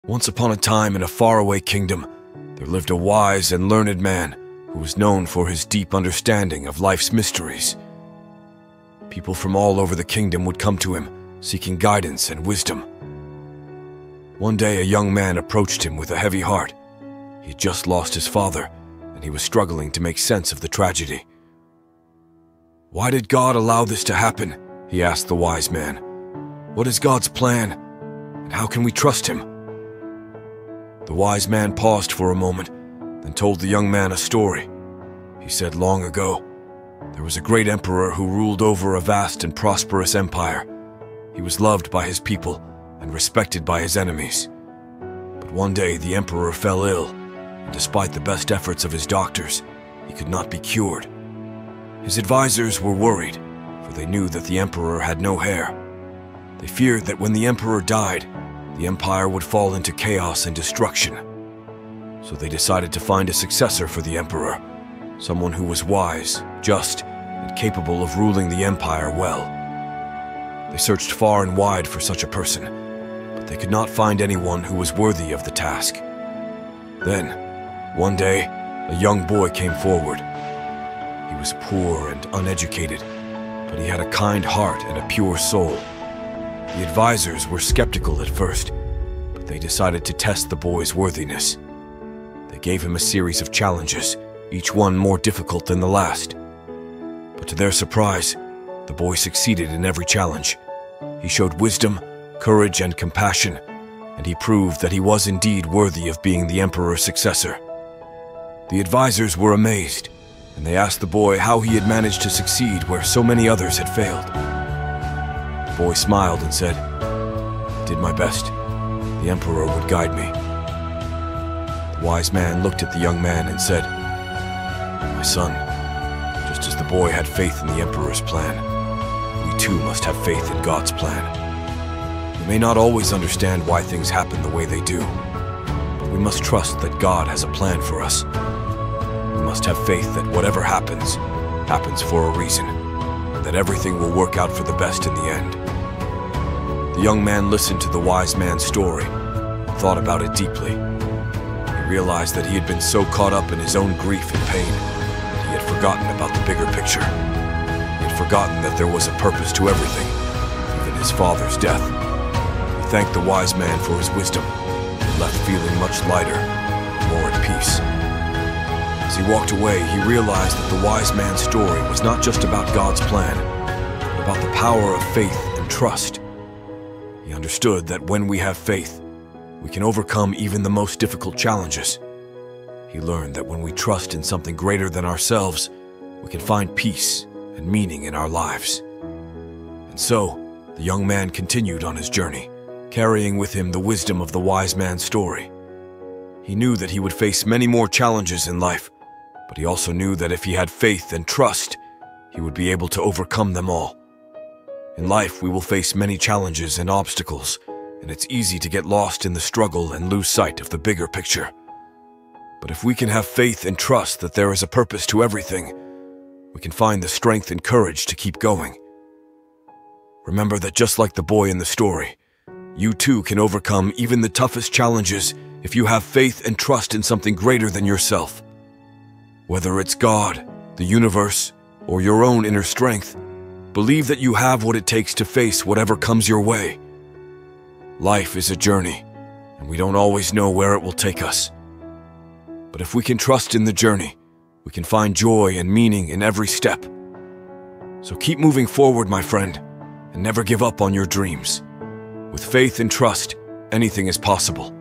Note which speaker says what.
Speaker 1: Once upon a time in a faraway kingdom, there lived a wise and learned man who was known for his deep understanding of life's mysteries. People from all over the kingdom would come to him, seeking guidance and wisdom. One day, a young man approached him with a heavy heart. He had just lost his father, and he was struggling to make sense of the tragedy. "Why did God allow this to happen?" he asked the wise man. "What is God's plan, and how can we trust him?" The wise man paused for a moment, then told the young man a story. He said, "Long ago, there was a great emperor who ruled over a vast and prosperous empire. He was loved by his people and respected by his enemies. But one day the emperor fell ill, and despite the best efforts of his doctors, he could not be cured. His advisors were worried, for they knew that the emperor had no heir. They feared that when the emperor died, the empire would fall into chaos and destruction. So they decided to find a successor for the emperor, someone who was wise, just, and capable of ruling the empire well. They searched far and wide for such a person, but they could not find anyone who was worthy of the task. Then, one day, a young boy came forward. He was poor and uneducated, but he had a kind heart and a pure soul. The advisors were skeptical at first, but they decided to test the boy's worthiness. They gave him a series of challenges, each one more difficult than the last. But to their surprise, the boy succeeded in every challenge. He showed wisdom, courage, and compassion, and he proved that he was indeed worthy of being the emperor's successor. The advisors were amazed, and they asked the boy how he had managed to succeed where so many others had failed. The boy smiled and said, "I did my best. The emperor would guide me." The wise man looked at the young man and said, "My son, just as the boy had faith in the emperor's plan, we too must have faith in God's plan. We may not always understand why things happen the way they do, but we must trust that God has a plan for us. We must have faith that whatever happens, happens for a reason, and that everything will work out for the best in the end." The young man listened to the wise man's story and thought about it deeply. He realized that he had been so caught up in his own grief and pain that he had forgotten about the bigger picture. He had forgotten that there was a purpose to everything, even his father's death. He thanked the wise man for his wisdom and left feeling much lighter and more at peace. As he walked away, he realized that the wise man's story was not just about God's plan, but about the power of faith and trust. He understood that when we have faith, we can overcome even the most difficult challenges. He learned that when we trust in something greater than ourselves, we can find peace and meaning in our lives. And so, the young man continued on his journey, carrying with him the wisdom of the wise man's story. He knew that he would face many more challenges in life, but he also knew that if he had faith and trust, he would be able to overcome them all. In life, we will face many challenges and obstacles, and it's easy to get lost in the struggle and lose sight of the bigger picture. But if we can have faith and trust that there is a purpose to everything, we can find the strength and courage to keep going. Remember that just like the boy in the story, you too can overcome even the toughest challenges if you have faith and trust in something greater than yourself. Whether it's God, the universe, or your own inner strength, believe that you have what it takes to face whatever comes your way. Life is a journey, and we don't always know where it will take us. But if we can trust in the journey, we can find joy and meaning in every step. So keep moving forward, my friend, and never give up on your dreams. With faith and trust, anything is possible.